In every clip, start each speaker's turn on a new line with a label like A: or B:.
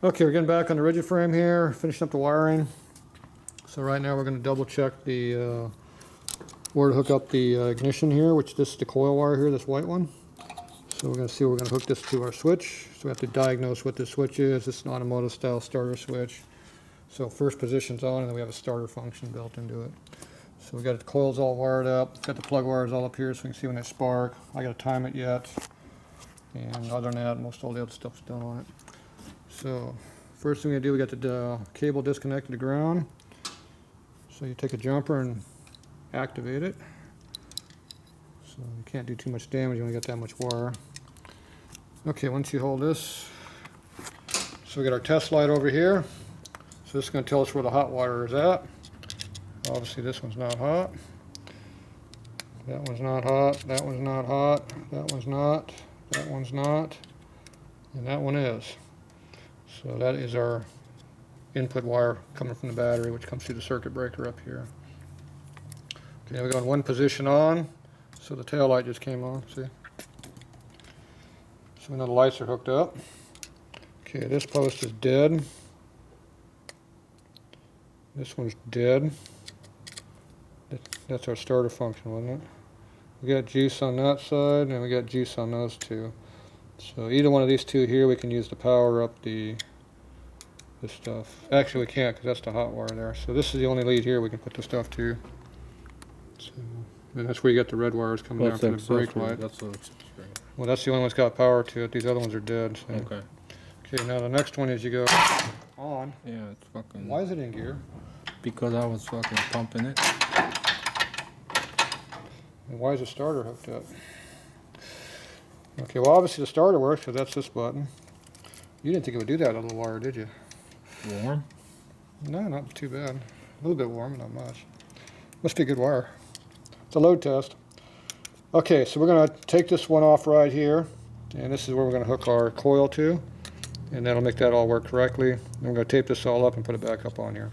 A: Okay, we're getting back on the rigid frame here, finishing up the wiring. So right now we're going to double check the where to hook up the ignition here, which this is the coil wire here, this white one. So we're going to see, we're going to hook this to our switch. So we have to diagnose what this switch is. This is an automotive style starter switch. So first position's on, and then we have a starter function built into it. So we got the coils all wired up, got the plug wires all up here so we can see when they spark. I got to time it yet. And other than that, most all the other stuff's done on it. So first thing we do, we got the cable disconnected to ground. So you take a jumper and activate it. So you can't do too much damage when you got that much wire. Okay, once you hold this, so we got our test light over here. So this is going to tell us where the hot wire is at. Obviously this one's not hot. That one's not hot. That one's not hot. That one's not. That one's not. And that one is. So that is our input wire coming from the battery, which comes through the circuit breaker up here. Okay, we got one position on. So the tail light just came on, see? So we know the lights are hooked up. Okay, this post is dead. This one's dead. That's our starter function, wasn't it? We got juice on that side, and we got juice on those two. So either one of these two here, we can use to power up this stuff. Actually, we can't, because that's the hot wire there. So this is the only lead here we can put the stuff to. So, and that's where you get the red wires coming down from the brake light. Well, that's the only one that's got power to it. These other ones are dead. So.
B: Okay.
A: Okay, now the next one is you go on.
B: Yeah, it's fucking...
A: Why is it in gear?
B: Because I was fucking pumping it.
A: And why is the starter hooked up? Okay, well obviously the starter works, because that's this button. You didn't think it would do that on the wire, did you?
B: Warm?
A: No, not too bad. A little bit warm, not much. Must be a good wire. It's a load test. Okay, so we're going to take this one off right here, and this is where we're going to hook our coil to, and that'll make that all work correctly. Then we're going to tape this all up and put it back up on here.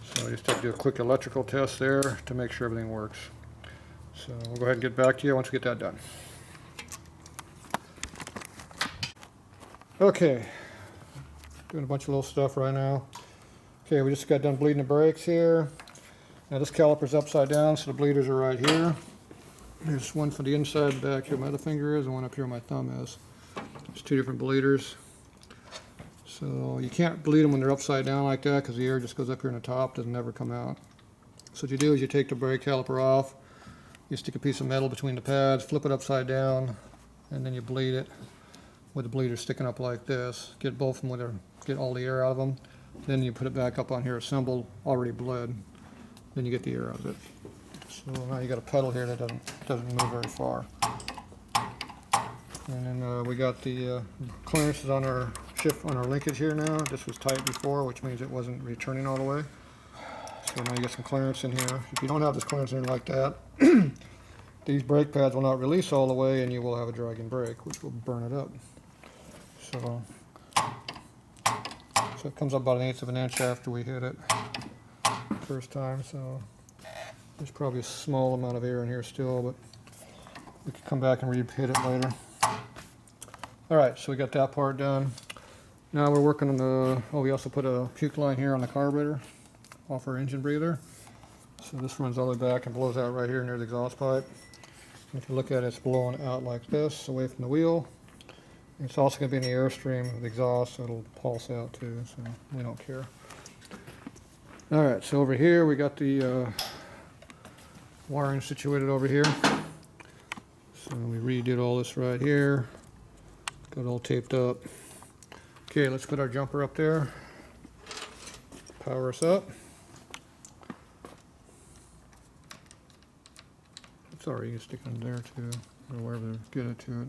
A: So I just have to do a quick electrical test there to make sure everything works. So we'll go ahead and get back to you once we get that done. Okay, doing a bunch of little stuff right now. Okay, we just got done bleeding the brakes here. Now this caliper's upside down, so the bleeders are right here. There's one for the inside back here, my other finger is, and one up here my thumb is. There's two different bleeders. So you can't bleed them when they're upside down like that, because the air just goes up here in the top, doesn't ever come out. So what you do is you take the brake caliper off, you stick a piece of metal between the pads, flip it upside down, and then you bleed it with the bleeder sticking up like this. Get both of them, get all the air out of them. Then you put it back up on here, assembled, already bled. Then you get the air out of it. So now you got a pedal here that doesn't move very far. And then we got the clearances on our linkage here now. This was tight before, which means it wasn't returning all the way. So now you get some clearance in here. If you don't have this clearance in here like that, these brake pads will not release all the way, and you will have a dragging brake, which will burn it up. So it comes up about 1/8 of an inch after we hit it first time. So there's probably a small amount of air in here still, but we can come back and re-hit it later. All right, so we got that part done. Now we're working on we also put a puke line here on the carburetor off our engine breather. So this runs all the way back and blows out right here near the exhaust pipe. And if you look at it, it's blowing out like this, away from the wheel. It's also going to be in the airstream of the exhaust, so it'll pulse out too, so we don't care. All right, so over here we got the wiring situated over here. So we redid all this right here. Got it all taped up. Okay, let's put our jumper up there. Power us up. Sorry, you can stick it in there too, or wherever to get it to it.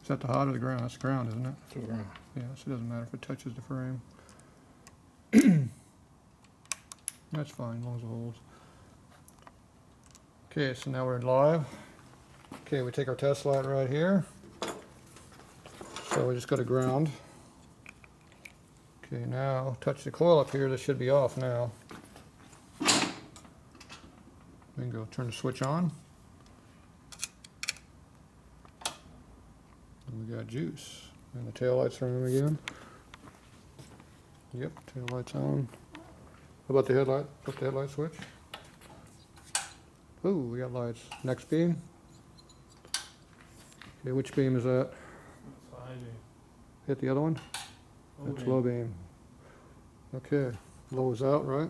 A: Is that the hot or the ground? That's the ground, isn't it?
B: It's the ground.
A: Yeah, so it doesn't matter if it touches the frame. That's fine, as long as it holds. Okay, so now we're live. Okay, we take our test light right here. So we just go to ground. Okay, now touch the coil up here. This should be off now. Bingo, turn the switch on. And we got juice. And the tail lights are on again. Yep, turn the lights on. How about the headlight? Put the headlight switch. Ooh, we got lights. Next beam. Okay, which beam is that? Hit the other one? That's low beam. Okay, low is out, right?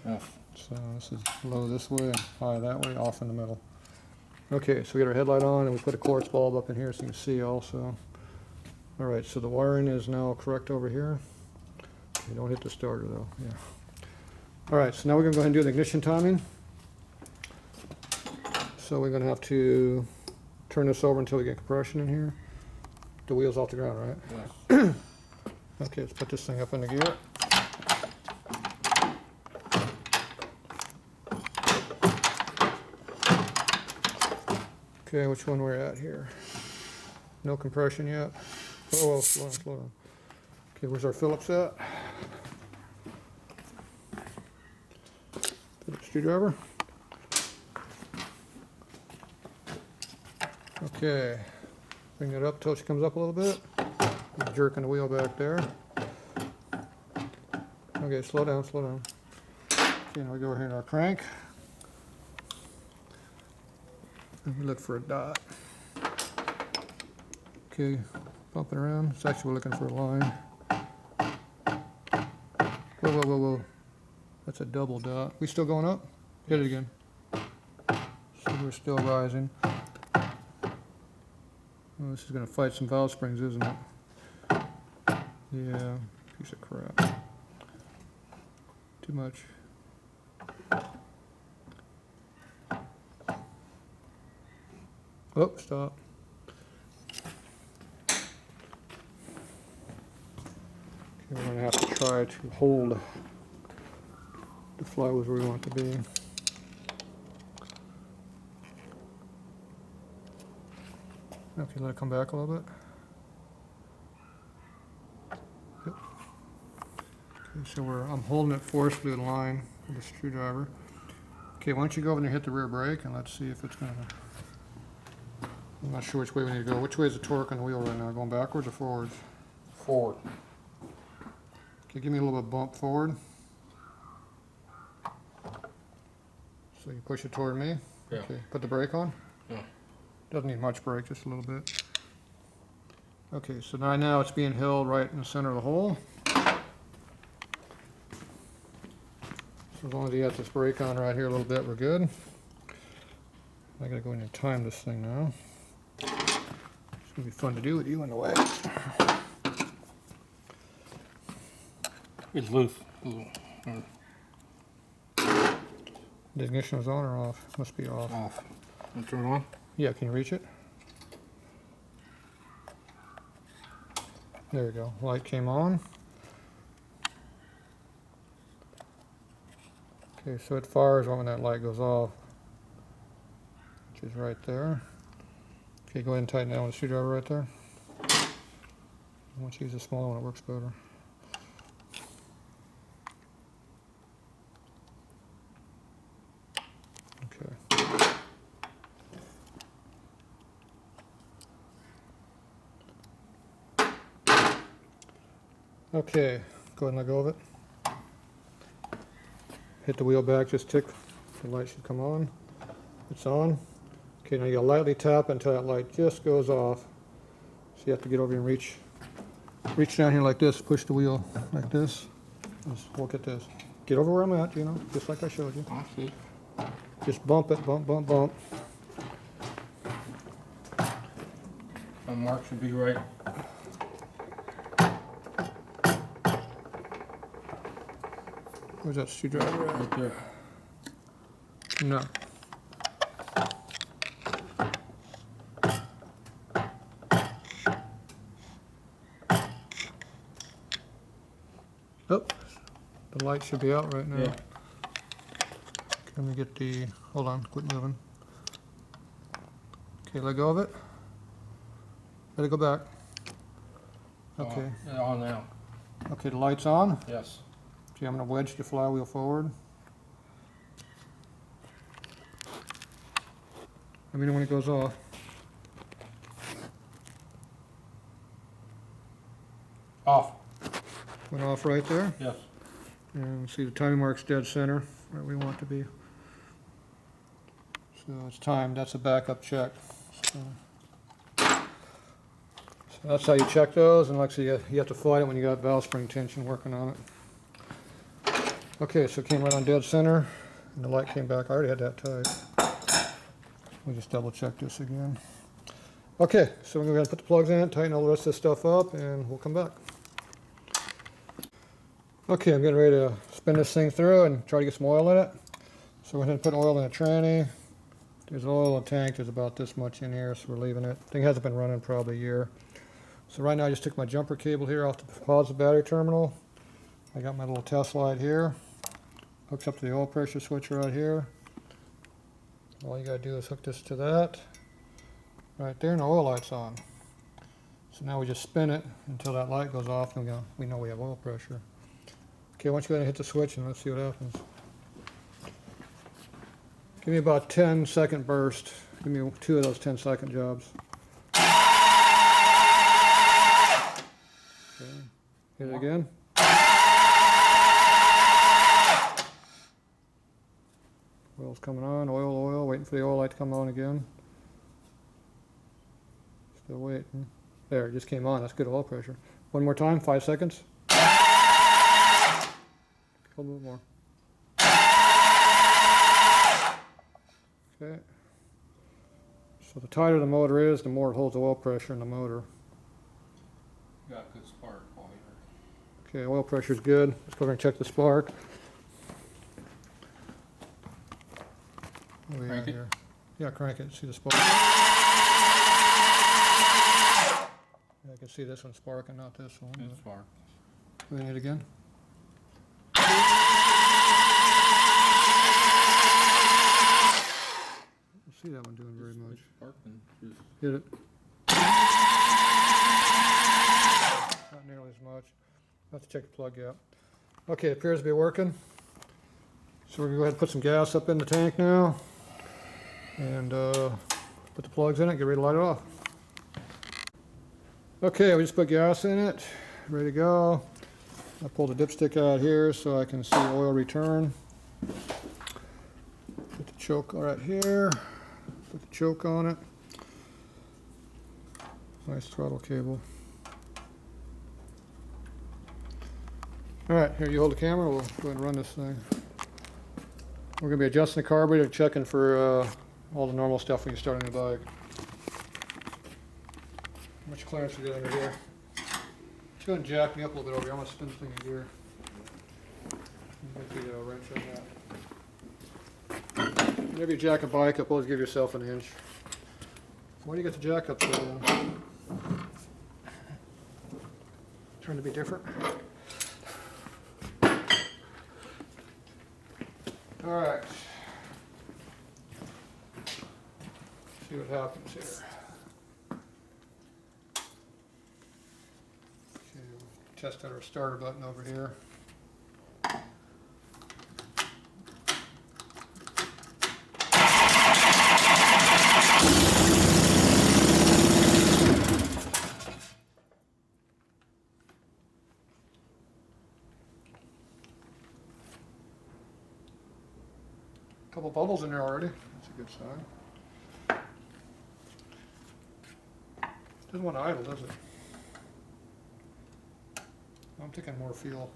B: Off.
A: So this is low this way and high that way, off in the middle. Okay, so we got our headlight on and we put a quartz bulb up in here so you can see also. All right, so the wiring is now correct over here. Okay, don't hit the starter though, yeah. All right, so now we're gonna go ahead and do the ignition timing. So we're gonna have to turn this over until we get compression in here. The wheel's off the ground, right?
B: Yes.
A: Okay, let's put this thing up in the gear. Okay, which one we're at here? No compression yet. Oh, slow down, slow down. Okay, where's our Phillips at? Phillips screwdriver. Okay, bring it up till she comes up a little bit. Keep jerking the wheel back there. Okay, slow down, slow down. Okay, now we go over here in our crank. And we look for a dot. Okay, bump it around. It's actually we're looking for a line. Whoa, whoa, whoa, whoa. That's a double dot. We still going up? Hit it again. So we're still rising. Oh, this is gonna fight some valve springs, isn't it? Yeah, piece of crap. Too much. Oh, stop. Okay, we're gonna have to try to hold the flywheels where we want it to be. Okay, let it come back a little bit. Yep. Okay, so I'm holding it forcefully in line with the screwdriver. Okay, why don't you go over there and hit the rear brake and let's see if it's gonna. I'm not sure which way we need to go. Which way is the torque on the wheel right now? Going backwards or forwards?
B: Forward.
A: Okay, give me a little bit of bump forward. So you push it toward me?
B: Yeah.
A: Okay, put the brake on?
B: Yeah.
A: Doesn't need much brake, just a little bit. Okay, so now it's being held right in the center of the hole. So as long as you got this brake on right here a little bit, we're good. I gotta go in and time this thing now. It's gonna be fun to do with you in the way.
B: It's loose.
A: The ignition is on or off? Must be off.
B: Off. And turn it on?
A: Yeah, can you reach it? There we go. Light came on. Okay, so it fires when that light goes off, which is right there. Okay, go ahead and tighten that with the screwdriver right there. I want to use a smaller one, it works better. Okay. Okay, go ahead and let go of it. Hit the wheel back, just tick. The light should come on. It's on. Okay, now you lightly tap until that light just goes off. So you have to get over here and reach down here like this, push the wheel like this. Just look at this. Get over where I'm at, you know, just like I showed you.
B: I see.
A: Just bump it, bump, bump, bump.
B: My mark should be right.
A: Where's that screwdriver at?
B: Right there.
A: No. Oh, the light should be out right now.
B: Yeah.
A: Let me get the, hold on, quit moving. Okay, let go of it. Let it go back. Okay,
B: Yeah, on now.
A: okay, the light's on.
B: Yes.
A: Okay, I'm gonna wedge the flywheel forward. Let me know when it goes off.
B: Off.
A: Went off right there.
B: Yes.
A: And see the timing mark's dead center, where we want it to be. So it's timed, that's a backup check. So that's how you check those, and like I said, you have to fight it when you got valve spring tension working on it. Okay, so it came right on dead center, and the light came back. I already had that tight. We'll just double check this again. Okay, so we're going to put the plugs in, tighten all the rest of this stuff up, and we'll come back. Okay, I'm getting ready to spin this thing through and try to get some oil in it. So we're going to put oil in a tranny. There's oil in the tank, there's about this much in here, so we're leaving it. Thing hasn't been running probably a year. So right now I just took my jumper cable here off the positive battery terminal. I got my little test light here. Hooks up to the oil pressure switch right here. All you gotta do is hook this to that. Right there, and the oil light's on. So now we just spin it until that light goes off, and we know we have oil pressure. Okay, why don't you go ahead and hit the switch and let's see what happens. Give me about 10-second burst. Give me 2 of those 10-second jobs. Okay. Hit it again. Oil's coming on, oil, waiting for the oil light to come on again. Still waiting. There, it just came on, that's good oil pressure. One more time, 5 seconds. A little bit more. Okay. So the tighter the motor is, the more it holds the oil pressure in the motor.
B: Got a good spark while you're.
A: Okay, oil pressure's good. Let's go over and check the spark. What do we
B: Crank
A: have
B: it?
A: here? Yeah, crank it. See the spark? Yeah, I can see this one sparking, not this one.
B: Good spark.
A: We need it again. See that one doing very much.
B: Sparking. Just
A: Hit it. Not nearly as much. I'll have to check the plug gap. Okay, it appears to be working. So we're gonna go ahead and put some gas up in the tank now. And put the plugs in it, get ready to light it off. Okay, we just put gas in it, ready to go. I pulled the dipstick out here so I can see oil return. Put the choke right here. Put the choke on it. Nice throttle cable. All right, here you hold the camera. We'll go ahead and run this thing. We're going to be adjusting the carburetor, checking for all the normal stuff when you start a new bike. How much clearance we got under here? Just go ahead and jack me up a little bit over here. I'm going to spin this thing in gear. Get the wrench on that. Whenever you jack a bike up, always give yourself an inch. Why do you get the jack up so trying to be different? All right. See what happens here. Okay, we'll test out our starter button over here. Couple bubbles in there already. That's a good sign. Doesn't want to idle, does it? I'm thinking more fuel.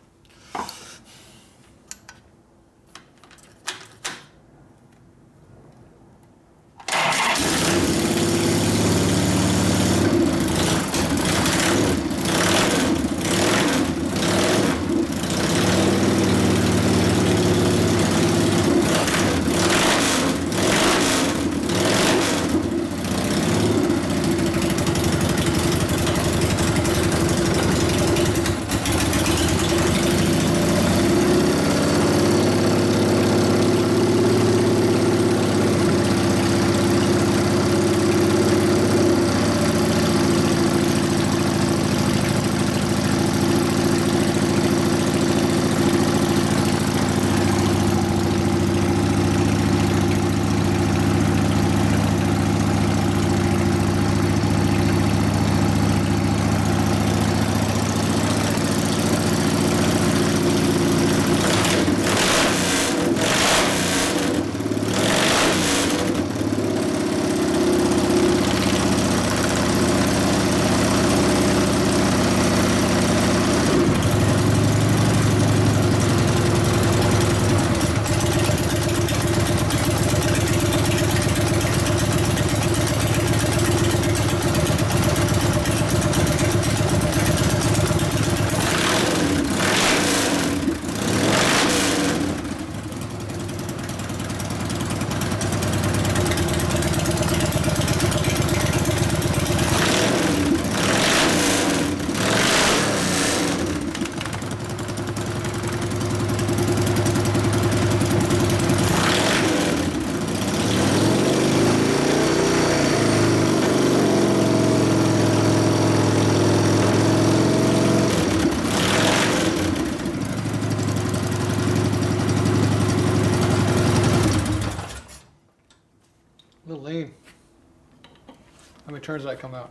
A: turns did I come out?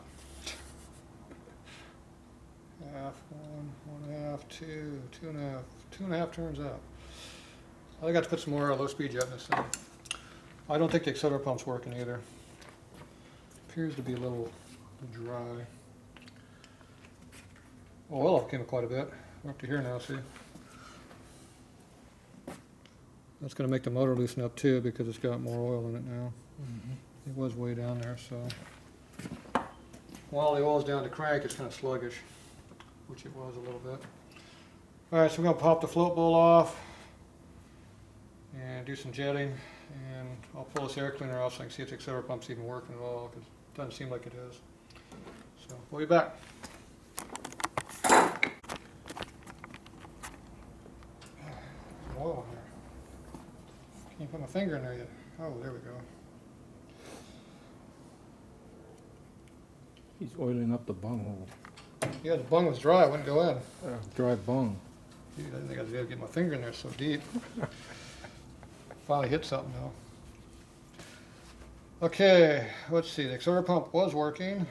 A: Half, one and a half, two, 2.5, 2.5 turns out. I got to put some more low speed jet in this thing. I don't think the accelerator pump's working either. Appears to be a little dry. Oil came up quite a bit. We're up to here now, see? That's going to make the motor loosen up too because it's got more oil in it now. It was way down there, so. While the oil's down to crank, it's kind of sluggish, which it was a little bit. All right, so we're going to pop the float bowl off and do some jetting, and I'll pull this air cleaner off so I can see if the accelerator pump's even working at all, because it doesn't seem like it is. So we'll be back. Some oil in there. Can't put my finger in there yet. Oh, there we go.
C: He's oiling up the bunghole.
A: Yeah, the bung was dry, it wouldn't go in.
C: Dry bung.
A: Dude, I didn't think I was able to get my finger in there so deep. Finally hit something though. Okay, let's see, the accelerator pump was working.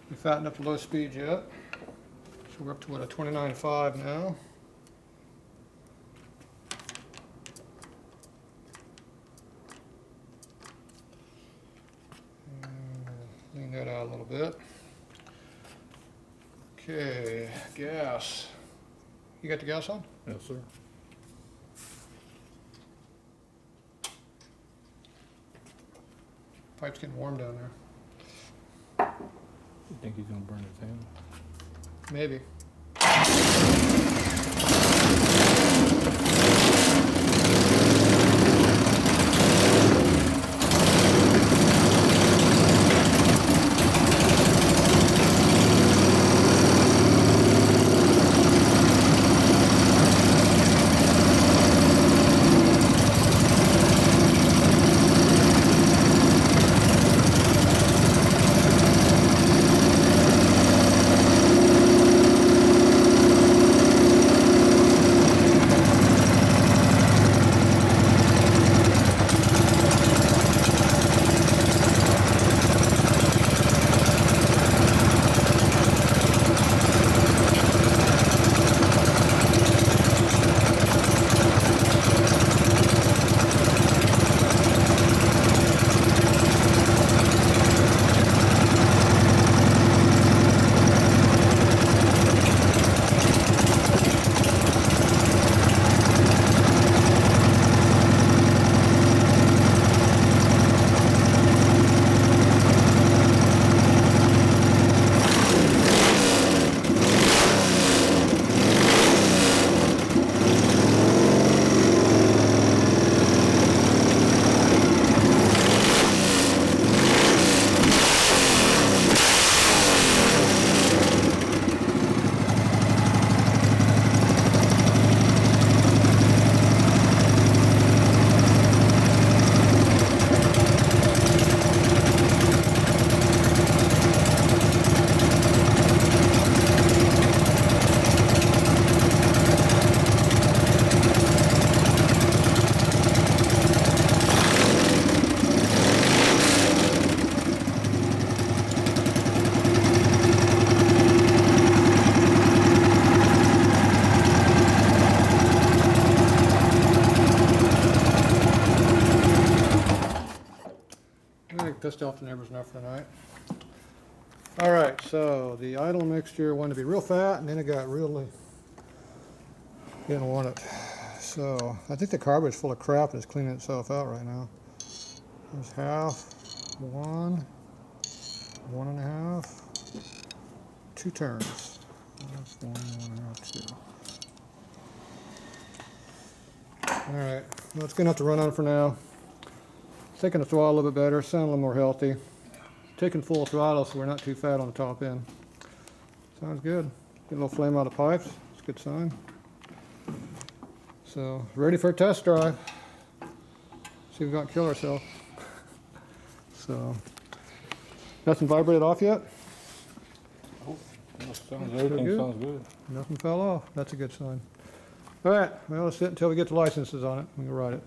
A: We fattened up the low speed jet. So we're up to what, a 29.5 now. Lean that out a little bit. Okay, gas. You got the gas on?
C: Yes, sir.
A: Pipe's getting warm down there.
C: You think he's gonna burn his hand?
A: Maybe. Pissed off the neighbors enough for tonight. All right, so the idle mixture wanted to be real fat, and then it got really, didn't want it. So I think the carburetor's full of crap and it's cleaning itself out right now. There's half, one, 1.5, 2 turns. That's 1.5, 2. All right, well, it's good enough to run on for now. Taking the throttle a little bit better, sound a little more healthy. Taking full throttle so we're not too fat on the top end. Sounds good. Get a little flame out of the pipes, it's a good sign. So, ready for a test drive. See if we can't kill ourselves. So, nothing vibrated off yet?
C: Everything
A: good.
C: sounds good.
A: Nothing fell off, that's a good sign. All right, well, let's sit until we get the licenses on it, we can ride it.